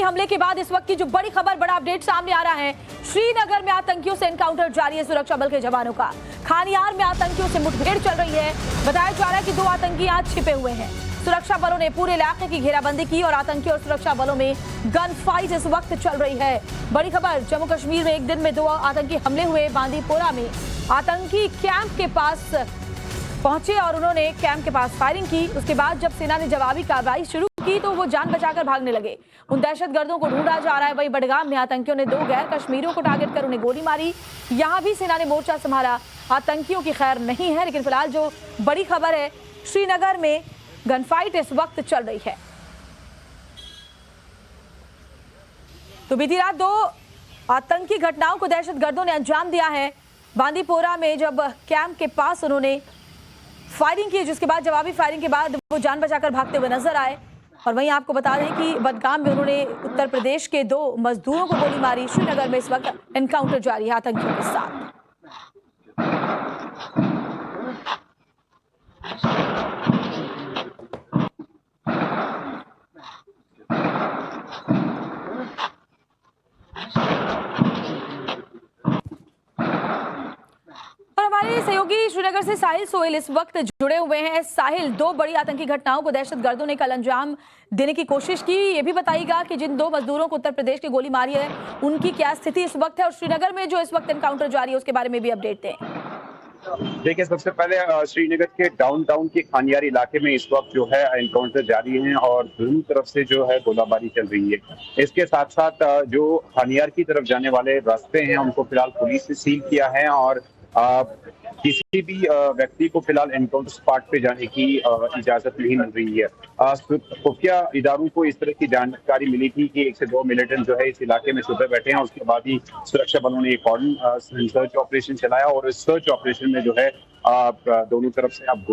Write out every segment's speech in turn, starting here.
आतंकी हमले के बाद इस वक्त की जो बड़ी खबर, बड़ा अपडेट सामने आ रहा है। श्रीनगर में आतंकियों से एनकाउंटर जारी है सुरक्षा बल के जवानों का। खानियार में आतंकियों से मुठभेड़ चल रही है। बताया जा रहा है कि 2 आतंकी यहाँ छिपे हुए हैं। सुरक्षा बलों ने पूरे इलाके की घेराबंदी की और आतंकी और सुरक्षा बलों में गन फाइट इस वक्त चल रही है। बड़ी खबर, जम्मू कश्मीर में एक दिन में 2 आतंकी हमले हुए। बांदीपोरा में आतंकी कैंप के पास पहुंचे और उन्होंने कैंप के पास फायरिंग की। उसके बाद जब सेना ने जवाबी कार्रवाई शुरू की तो वो जान बचाकर भागने लगे। उन दहशतगर्दों को ढूंढा जा रहा है। वहीं बडगाम में आतंकियों ने 2 गैर कश्मीरियों को टारगेट कर उन्हें गोली मारी। यहां भी सेना ने मोर्चा संभाला। आतंकियों की खैर नहीं है, लेकिन फिलहाल जो बड़ी खबर है, श्रीनगर में गन फाइट इस वक्त चल रही है। तो बीती रात 2 आतंकी घटनाओं को दहशतगर्दों ने अंजाम दिया है। बांदीपोरा में जब कैंप के पास उन्होंने फायरिंग की, जिसके बाद जवाबी फायरिंग के बाद वो जान बचाकर भागते हुए नजर आए। और वहीं आपको बता दें कि बडगाम में उन्होंने उत्तर प्रदेश के 2 मजदूरों को गोली मारी। श्रीनगर में इस वक्त एनकाउंटर जारी है आतंकियों के साथ। हमारे सहयोगी श्रीनगर से साहिल सोहेल इस वक्त जुड़े हुए हैं। साहिल, 2 बड़ी आतंकी घटनाओं को दहशतगर्दों ने कल अंजाम देने की कोशिश की। ये भी बताइएगा कि जिन 2 मजदूरों को उत्तर प्रदेश की गोली मारी है, उनकी क्या स्थिति इस वक्त है, और श्रीनगर में जो इस वक्त एनकाउंटर जारी है उसके बारे में भी अपडेट दें। देखिए, सबसे पहले श्रीनगर के डाउनटाउन के खानियार इलाके में इस वक्त जो है एनकाउंटर जारी है और दोनों तरफ से जो है गोलाबारी चल रही है। इसके साथ साथ जो खानियार की तरफ जाने वाले रास्ते हैं उनको फिलहाल पुलिस ने सील किया है और किसी भी व्यक्ति को फिलहाल एनकाउंटर स्पॉट पे जाने की इजाजत नहीं मिल रही है। खुफिया इदारों को इस तरह की जानकारी मिली थी कि 1 से 2 मिलिटेंट जो है इस इलाके में छुपे बैठे हैं। उसके बाद ही सुरक्षा बलों ने एक ऑर्डन सर्च ऑपरेशन चलाया और इस सर्च ऑपरेशन में जो है दोनों तरफ से अब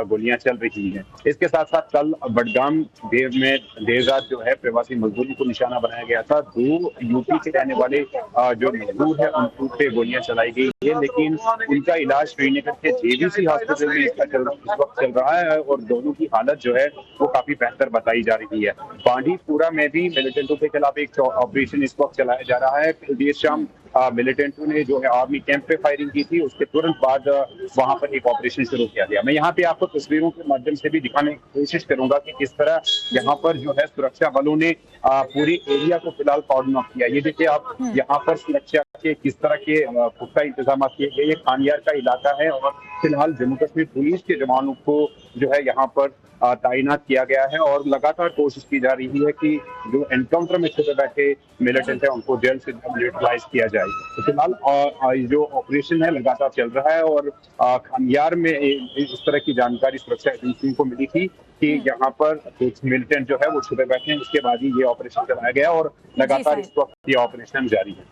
गोलियां चल रही हैं। इसके साथ साथ कल बडगाम देर रात जो है प्रवासी मजदूरों को निशाना बनाया गया था। 2 यूपी के रहने वाले जो मजदूर है उन पे गोलियां चलाई गई है, लेकिन उनका इलाज श्रीनगर के जेवीसी हॉस्पिटल में इस वक्त चल रहा है और दोनों की हालत जो है वो काफी बेहतर बताई जा रही है। बांदीपुरा में भी मिलिटेंटों के खिलाफ एक ऑपरेशन इस वक्त चलाया जा रहा है। कल देर शाम मिलिटेंटों ने जो है आर्मी कैंप पे फायरिंग की थी, उसके तुरंत बाद वहां पर एक ऑपरेशन शुरू किया गया। मैं यहाँ पे आपको तस्वीरों के माध्यम से भी दिखाने की कोशिश करूंगा कि किस तरह यहाँ पर जो है सुरक्षा बलों ने पूरी एरिया को फिलहाल कॉर्डन ऑफ किया। ये देखिए आप यहाँ पर सुरक्षा के किस तरह के पुख्ता इंतजाम किए गए। ये खानियार का इलाका है और फिलहाल जम्मू कश्मीर पुलिस के जवानों को जो है यहाँ पर तैनात किया गया है और लगातार कोशिश की जा रही है कि जो एनकाउंटर में छुपे बैठे मिलिटेंट है उनको जल्द से जल्द न्यूट्रलाइज किया जाए। तो फिलहाल जो ऑपरेशन है लगातार चल रहा है और खानियार में इस तरह की जानकारी सुरक्षा एजेंसियों को मिली थी कि यहाँ पर कुछ मिलिटेंट जो है वो छुपे बैठे हैं। उसके बाद ही ये ऑपरेशन चलाया गया और लगातार इस वक्त ये ऑपरेशन जारी है।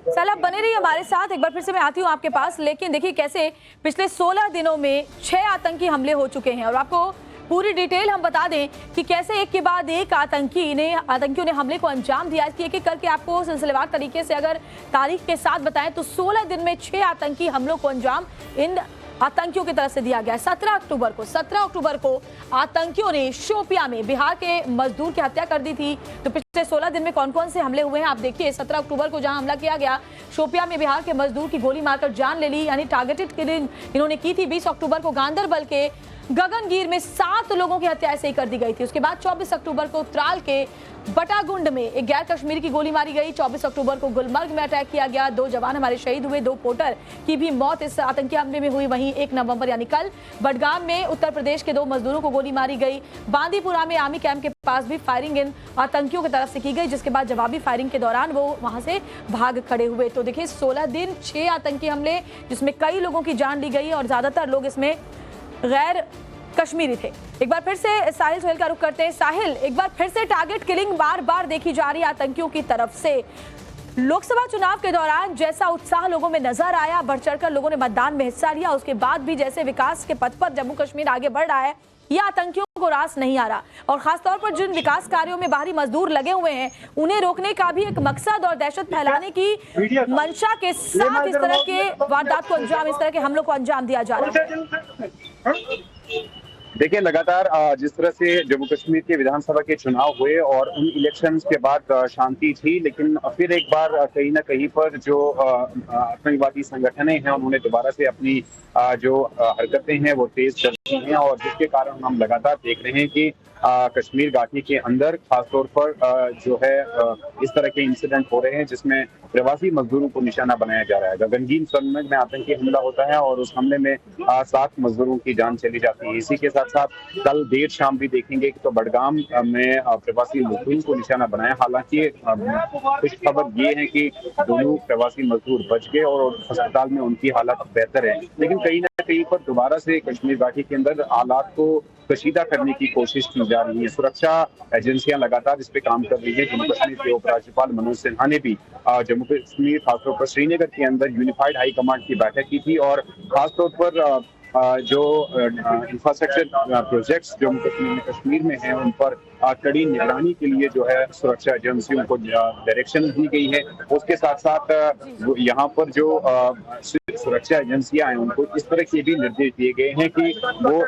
साल आप बने रहिए हमारे साथ। एक बार फिर से मैं आती हूँ आपके पास, लेकिन देखिए कैसे पिछले 16 दिनों में 6 आतंकी हमले हो चुके हैं और आपको पूरी डिटेल हम बता दें कि कैसे एक के बाद एक आतंकियों ने हमले को अंजाम दिया। इसकी एक-एक करके आपको सिलसिलेवार तरीके से अगर तारीख के साथ बताएं तो 16 दिन में 6 आतंकी हमलों को अंजाम इन आतंकियों की तरफ से दिया गया। 17 अक्टूबर को आतंकियों ने शोपियां में बिहार के मजदूर की हत्या कर दी थी। तो पिछले 16 दिन में कौन कौन से हमले हुए हैं आप देखिए। 17 अक्टूबर को जहां हमला किया गया, शोपियां में बिहार के मजदूर की गोली मारकर जान ले ली, यानी टारगेटेड किलिंग इन्होंने की थी। 20 अक्टूबर को गांधरबल के गगनगीर में 7 लोगों की हत्या ऐसे ही कर दी गई थी। उसके बाद 24 अक्टूबर को त्राल के बटागुंड में एक गैर कश्मीरी की गोली मारी गई। 24 अक्टूबर को गुलमर्ग में अटैक किया गया, 2 जवान हमारे शहीद हुए, 2 पोर्टर की भी मौत इस आतंकी हमले में हुई। वहीं 1 नवंबर यानी कल बडगाम में उत्तर प्रदेश के 2 मजदूरों को गोली मारी गई। बांदीपुरा में आर्मी कैंप के पास भी फायरिंग इन आतंकियों की तरफ से की गई, जिसके बाद जवाबी फायरिंग के दौरान वो वहां से भाग खड़े हुए। तो देखिए 16 दिन 6 आतंकी हमले, जिसमें कई लोगों की जान ली गई और ज्यादातर लोग इसमें गैर कश्मीरी थे। एक बार फिर से साहिल सोहेल का रुख करते हैं। साहिल, एक बार फिर से टारगेट किलिंग बार बार देखी जा रही है आतंकियों की तरफ से। लोकसभा चुनाव के दौरान जैसा उत्साह लोगों में नजर आया, बढ़ चढ़कर लोगों ने मतदान में हिस्सा लिया, उसके बाद भी जैसे विकास के पथ पर जम्मू कश्मीर आगे बढ़ रहा है, ये आतंकियों को रास नहीं आ रहा। और खासतौर पर जिन विकास कार्यों में बाहरी मजदूर लगे हुए हैं, उन्हें रोकने का भी एक मकसद और दहशत फैलाने की मंशा के साथ इस तरह के वारदात को अंजाम, इस तरह के हमलों को अंजाम दिया जा रहा है। देखिए लगातार जिस तरह से जम्मू कश्मीर के विधानसभा के चुनाव हुए और उन इलेक्शंस के बाद शांति थी, लेकिन फिर एक बार कहीं ना कहीं पर जो आतंकवादी संगठनें हैं उन्होंने दोबारा से अपनी जो हरकतें हैं वो तेज कर दी हैं, और जिसके कारण हम लगातार देख रहे हैं कि कश्मीर घाटी के अंदर खासतौर पर जो है इस तरह के इंसिडेंट हो रहे हैं जिसमें प्रवासी मजदूरों को निशाना बनाया जा रहा है। गगनगीन सोनमर्ग में आतंकी हमला होता है और उस हमले में 7 मजदूरों की जान चली जाती है। इसी के साथ साथ कल देर शाम भी देखेंगे कि तो बडगाम में प्रवासी मजदूरों को निशाना बनाया। हालांकि कुछ खबर ये है कि दोनों प्रवासी मजदूर बच गए और अस्पताल में उनकी हालत बेहतर है, लेकिन कहीं ना कहीं पर दोबारा से कश्मीर घाटी के अंदर हालात को कशीदा करने की कोशिश की जा रही है। सुरक्षा एजेंसियां लगातार इस पे काम कर रही है। जम्मू कश्मीर के उपराज्यपाल मनोज सिन्हा ने भी जम्मू कश्मीर खासतौर पर श्रीनगर के अंदर यूनिफाइड हाई कमांड की बैठक की थी और खासतौर पर जो इंफ्रास्ट्रक्चर प्रोजेक्ट्स जम्मू कश्मीर में हैं उन पर कड़ी निगरानी के लिए जो है सुरक्षा एजेंसियों को डायरेक्शन दी गई है। उसके साथ साथ यहाँ पर जो सुरक्षा एजेंसियां हैं उनको इस तरह के भी निर्देश दिए गए हैं कि वो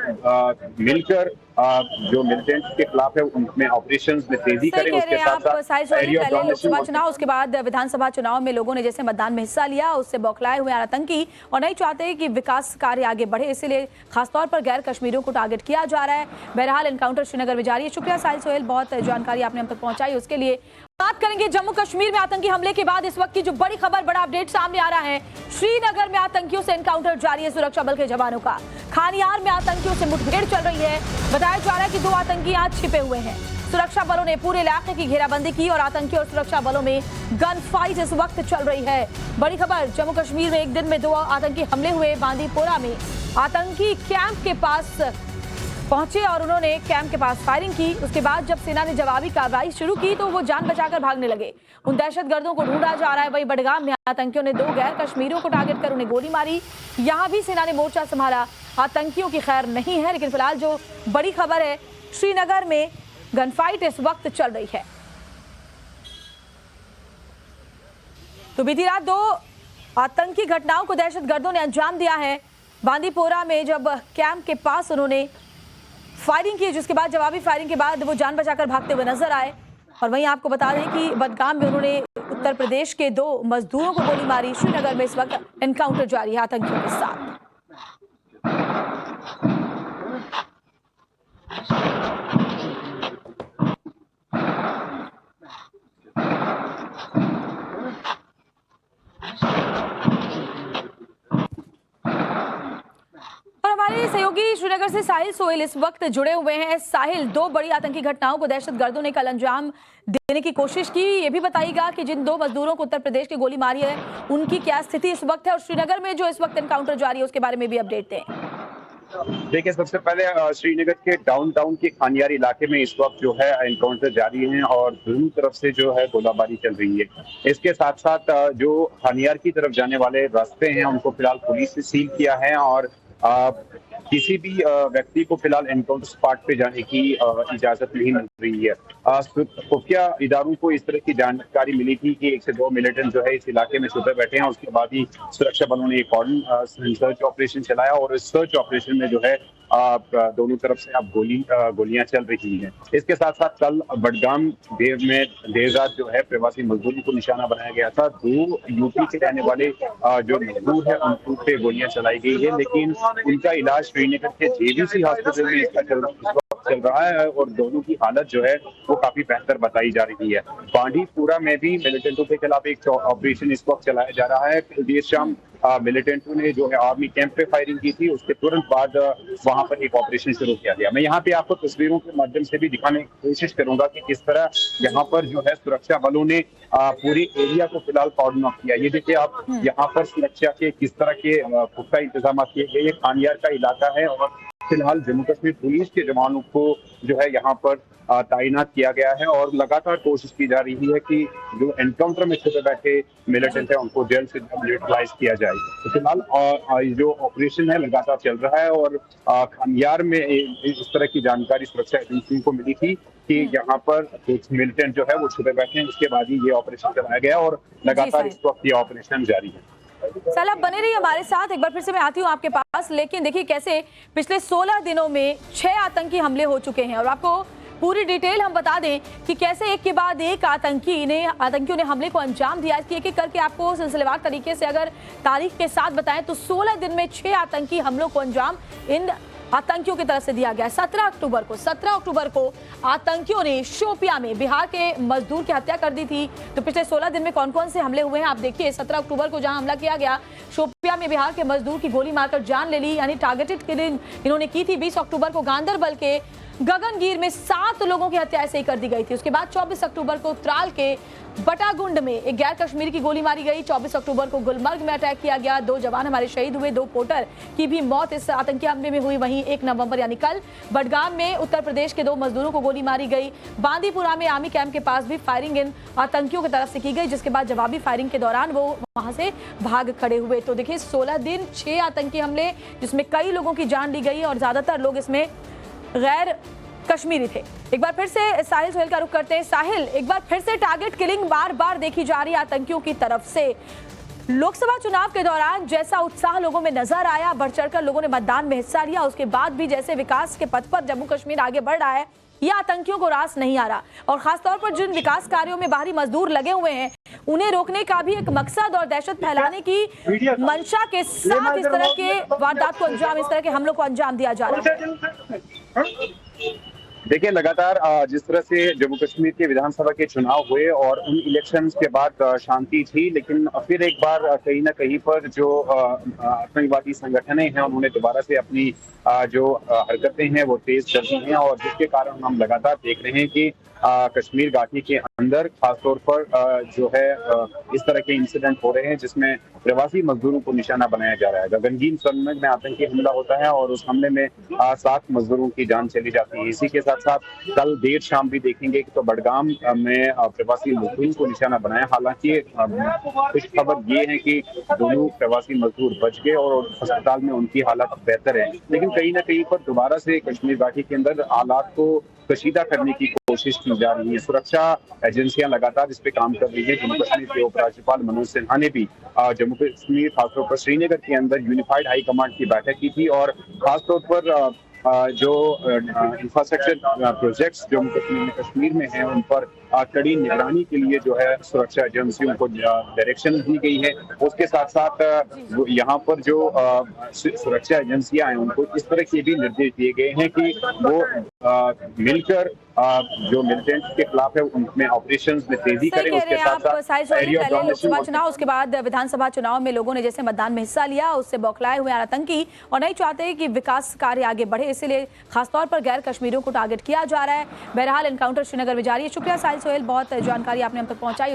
मिलकर जो मिलिटेंट के खिलाफ है उनमें ऑपरेशंस में तेजी करें। उसके साथ साथ पहले लोकसभा चुनाव उसके बाद विधानसभा चुनाव में लोगों ने जैसे मतदान में हिस्सा लिया उससे बौखलाए हुए आतंकी और नहीं चाहते कि विकास कार्य आगे बढ़े, इसलिए खासतौर पर गैर कश्मीरियों को टारगेट किया जा रहा है। बहरहाल एनकाउंटर श्रीनगर में जारी है। शुक्रिया साहिल सोहेल, बहुत जानकारी आपने हम तक पहुंचाई उसके लिए। बात करेंगे जम्मू कश्मीर में आतंकी हमले के बाद इस वक्त की जो बड़ी खबर, बड़ा अपडेट सामने आ रहा है। श्रीनगर में आतंकियों से एनकाउंटर जारी है सुरक्षा बल के जवानों का। खानियार में आतंकियों से मुठभेड़ चल रही है। बताया जा रहा है कि 2 आतंकी आज छिपे हुए हैं। सुरक्षा बलों ने पूरे इलाके की घेराबंदी की और आतंकियों और सुरक्षा बलों में गन फाइट इस वक्त चल रही है। बड़ी खबर, जम्मू कश्मीर में एक दिन में 2 आतंकी हमले हुए। बांदीपोरा में आतंकी कैंप के पास पहुंचे और उन्होंने कैंप के पास फायरिंग की। उसके बाद जब सेना ने जवाबी कार्रवाई शुरू की तो वो जान बचाकर भागने लगे। उन दहशतगर्दों को ढूंढा जा रहा है। वही बडगाम में आतंकियों ने 2 गैर कश्मीरियों को टारगेट कर उन्हें गोली मारी। यहां भी सेना ने मोर्चा संभाला। आतंकियों की खैर नहीं है, लेकिन फिलहाल जो बड़ी खबर है, श्रीनगर में गन फाइट इस वक्त चल रही है। तो बीती रात 2 आतंकी घटनाओं को दहशतगर्दों ने अंजाम दिया है। बांदीपोरा में जब कैंप के पास उन्होंने फायरिंग की, जिसके बाद जवाबी फायरिंग के बाद वो जान बचाकर भागते हुए नजर आए। और वहीं आपको बता दें कि बडगाम में उन्होंने उत्तर प्रदेश के 2 मजदूरों को गोली मारी। श्रीनगर में इस वक्त एनकाउंटर जारी है आतंकियों के साथ। हमारे सहयोगी श्रीनगर से साहिल सोहेल इस वक्त जुड़े हुए हैं। साहिल, 2 बड़ी आतंकी घटनाओं को दहशतगर्दों ने कल अंजाम देने की कोशिश की। ये भी बताइएगा कि जिन 2 मजदूरों को उत्तर प्रदेश की गोली मारी है उनकी क्या स्थिति इस वक्त है, और श्रीनगर में जो इस वक्त एनकाउंटर जारी है उसके बारे में भी अपडेट दें। देखिए सबसे पहले श्रीनगर के डाउनटाउन के खानियार इलाके में इस वक्त जो है एनकाउंटर जारी है और दोनों तरफ से जो है गोलाबारी चल रही है। इसके साथ साथ जो खानियार की तरफ जाने वाले रास्ते हैं उनको फिलहाल पुलिस ने सील किया है और किसी भी व्यक्ति को फिलहाल एनकाउंटर स्पॉट पे जाने की इजाजत नहीं मिल रही है। खुफिया इदारों को इस तरह की जानकारी मिली थी कि 1 से 2 मिलिटेंट जो है इस इलाके में छुपे बैठे हैं। उसके बाद ही सुरक्षा बलों ने एक ऑर्डन सर्च ऑपरेशन चलाया और इस सर्च ऑपरेशन में जो है दोनों तरफ से अब गोलियां चल रही हैं। इसके साथ साथ कल बडगाम देर रात जो है प्रवासी मजदूरों को निशाना बनाया गया था। 2 यूपी के रहने वाले जो मजदूर है उन पे गोलियां चलाई गई है, लेकिन उनका इलाज श्रीनगर के जेबीसी हॉस्पिटल में इसका चल रहा है और दोनों की हालत जो है वो काफी बेहतर बताई जा रही है। बांदीपुरा में भी मिलिटेंटों के खिलाफ एक ऑपरेशन इस वक्त चलाया जा रहा है। देर शाम मिलिटेंटों ने जो है आर्मी कैंप पे फायरिंग की थी, उसके तुरंत बाद वहां पर एक ऑपरेशन शुरू किया गया। मैं यहाँ पे आपको तस्वीरों के माध्यम से भी दिखाने की कोशिश करूंगा कि किस तरह यहाँ पर जो है सुरक्षा बलों ने पूरी एरिया को फिलहाल कॉर्डन ऑफ किया। ये देखिए आप यहाँ पर सुरक्षा के किस तरह के पुख्ता इंतजाम किए गए। ये खानियार का इलाका है और फिलहाल जम्मू कश्मीर पुलिस के जवानों को जो है यहाँ पर तैनात किया गया है और लगातार कोशिश की जा रही है कि जो एनकाउंटर में छुपे बैठे मिलिटेंट है उनको जल्द से जल्द न्यूट्रलाइज किया जाए। तो फिलहाल जो ऑपरेशन है लगातार चल रहा है और खानियार में इस तरह की जानकारी सुरक्षा एजेंसियों को मिली थी कि यहाँ पर कुछ मिलिटेंट जो है वो छुपे बैठे हैं। उसके बाद ही ये ऑपरेशन चलाया गया और लगातार इस वक्त ये ऑपरेशन जारी है। साहिल, आप बने रहिए हमारे साथ। एक बार फिर से मैं आती हूँ आपके पास। पास, लेकिन देखिए कैसे पिछले 16 दिनों में 6 आतंकी हमले हो चुके हैं और आपको पूरी डिटेल हम बता दें कि कैसे एक के बाद एक आतंकियों ने हमले को अंजाम दिया। इसकी एक एक करके आपको सिलसिलेवार तरीके से अगर तारीख के साथ बताएं तो 16 दिन में 6 आतंकी हमलों को अंजाम इन आतंकियों की तरफ से दिया गया। 17 अक्टूबर को आतंकियों ने शोपियां में बिहार के मजदूर की हत्या कर दी थी। तो पिछले 16 दिन में कौन कौन से हमले हुए हैं आप देखिए। 17 अक्टूबर को जहां हमला किया गया, शोपियां में बिहार के मजदूर की गोली मारकर जान ले ली, यानी टारगेटेड किलिंग इन्होंने की थी। 20 अक्टूबर को गांधरबल के गगनगीर में 7 लोगों की हत्या ऐसे ही कर दी गई थी। उसके बाद 24 अक्टूबर को त्राल के बटागुंड में एक गैर कश्मीरी की गोली मारी गई। 24 अक्टूबर को गुलमर्ग में अटैक किया गया, 2 जवान हमारे शहीद हुए, 2 पोर्टर की भी मौत इस आतंकी हमले में हुई। वहीं 1 नवंबर यानी कल बडगाम में उत्तर प्रदेश के 2 मजदूरों को गोली मारी गई। बांदीपुरा में आर्मी कैंप के पास भी फायरिंग इन आतंकियों की तरफ से की गई, जिसके बाद जवाबी फायरिंग के दौरान वो वहां से भाग खड़े हुए। तो देखिए 16 दिन 6 आतंकी हमले, जिसमें कई लोगों की जान ली गई और ज्यादातर लोग इसमें गैर कश्मीरी थे। एक बार फिर से साहिल सोहेल का रुख करते हैं। साहिल, एक बार फिर से टारगेट किलिंग बार बार देखी जा रही है आतंकियों की तरफ से। लोकसभा चुनाव के दौरान जैसा उत्साह लोगों में नजर आया, बढ़ चढ़कर लोगों ने मतदान में हिस्सा लिया, उसके बाद भी जैसे विकास के पथ पर जम्मू कश्मीर आगे बढ़ रहा है, यह आतंकियों को रास नहीं आ रहा। और खासतौर पर जिन विकास कार्यों में बाहरी मजदूर लगे हुए हैं, उन्हें रोकने का भी एक मकसद और दहशत फैलाने की मंशा के साथ इस तरह के वारदात को अंजाम, इस तरह के हमलों को अंजाम दिया जा रहा है। देखिए, लगातार जिस तरह से जम्मू कश्मीर के विधानसभा के चुनाव हुए और उन इलेक्शंस के बाद शांति थी, लेकिन फिर एक बार कहीं ना कहीं पर जो आतंकवादी संगठनें हैं उन्होंने दोबारा से अपनी जो हरकतें हैं वो तेज कर दी हैं, और जिसके कारण हम लगातार देख रहे हैं कि कश्मीर घाटी के अंदर खासतौर पर जो है इस तरह के इंसिडेंट हो रहे हैं जिसमें प्रवासी मजदूरों को निशाना बनाया जा रहा है। गगनगीर सोनमर्ग में आतंकी हमला होता है और उस हमले में 7 मजदूरों की जान चली जाती है। इसी के साथ साथ कल देर शाम भी देखेंगे कि तो बडगाम में प्रवासी मजदूरों को निशाना बनाया। हालांकि कुछ खबर ये है कि दोनों प्रवासी मजदूर बच गए और अस्पताल में उनकी हालत बेहतर है, लेकिन कहीं ना कहीं पर दोबारा से कश्मीर घाटी के अंदर हालात को कशीदा करने की कोशिश की जा रही है। सुरक्षा एजेंसियां लगातार इस पे काम कर रही है। जम्मू कश्मीर के उपराज्यपाल मनोज सिन्हा ने भी जम्मू कश्मीर खासतौर पर श्रीनगर के अंदर यूनिफाइड हाई कमांड की बैठक की थी और खासतौर पर जो इंफ्रास्ट्रक्चर प्रोजेक्ट्स जम्मू कश्मीर में हैं उन पर कड़ी निगरानी के लिए जो है सुरक्षा एजेंसियों को डायरेक्शन दी गई है। उसके साथ साथ यहाँ पर जो सुरक्षा एजेंसियां हैं उनको इस तरह के भी निर्देश दिए गए हैं कि वो मिलकर जो मिलिटेंट के खिलाफ है उनमें ऑपरेशंस में तेजी करें। उसके साथ साथ लोकसभा चुनाव, उसके बाद विधानसभा चुनाव में लोगों ने जैसे मतदान में हिस्सा लिया, उससे बौखलाए हुए आतंकी और नहीं चाहते कि विकास कार्य आगे बढ़े, इसलिए खासतौर पर गैर कश्मीरियों को टारगेट किया जा रहा है। बहरहाल एनकाउंटर श्रीनगर में जारी है। शुक्रिया साहिल सोहेल, बहुत जानकारी आपने हम तक पहुंचाई।